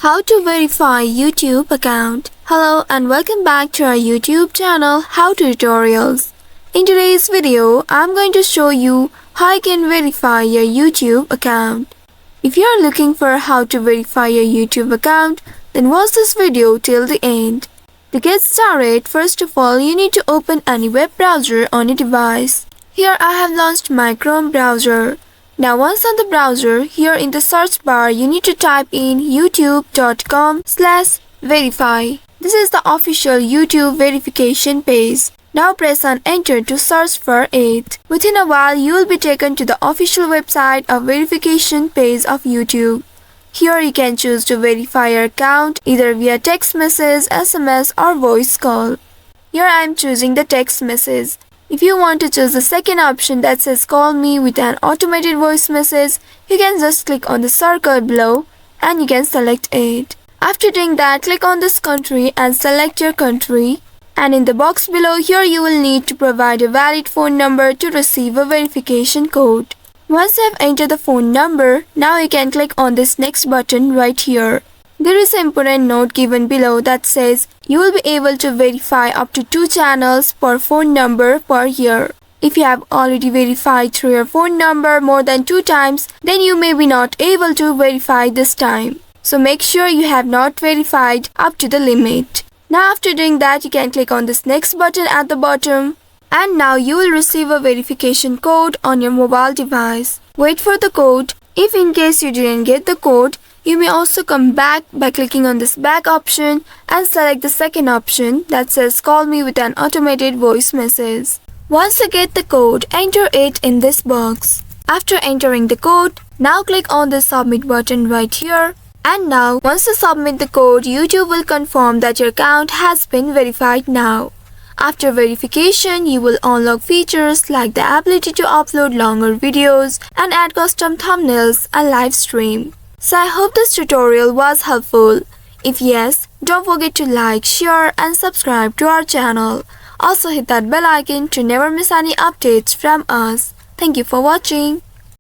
How to verify YouTube account. Hello and welcome back to our YouTube channel How to Tutorials. In today's video, I'm going to show you how you can verify your YouTube account. If you are looking for how to verify your YouTube account, then watch this video till the end. To get started, first of all, you need to open any web browser on your device. Here I have launched my Chrome browser. Now once on the browser, here in the search bar, you need to type in youtube.com/verify. This is the official YouTube verification page. Now press on enter to search for it. Within a while, you will be taken to the official website of verification page of YouTube. Here you can choose to verify your account either via text message, SMS or voice call. Here I am choosing the text message. If you want to choose the second option that says call me with an automated voice message, you can just click on the circle below and you can select it. After doing that, click on this country and select your country. And in the box below, here you will need to provide a valid phone number to receive a verification code. Once you have entered the phone number, now you can click on this next button right here. There is an important note given below that says you will be able to verify up to 2 channels per phone number per year. If you have already verified through your phone number more than 2 times, then you may be not able to verify this time. So make sure you have not verified up to the limit. Now after doing that, you can click on this next button at the bottom. And now you will receive a verification code on your mobile device. Wait for the code. If in case you didn't get the code, you may also come back by clicking on this back option and select the second option that says call me with an automated voice message. Once you get the code, enter it in this box. After entering the code, now click on the submit button right here. And now, once you submit the code, YouTube will confirm that your account has been verified now. After verification, you will unlock features like the ability to upload longer videos and add custom thumbnails and live stream. So I hope this tutorial was helpful. If yes, don't forget to like, share and subscribe to our channel. Also hit that bell icon to never miss any updates from us. Thank you for watching.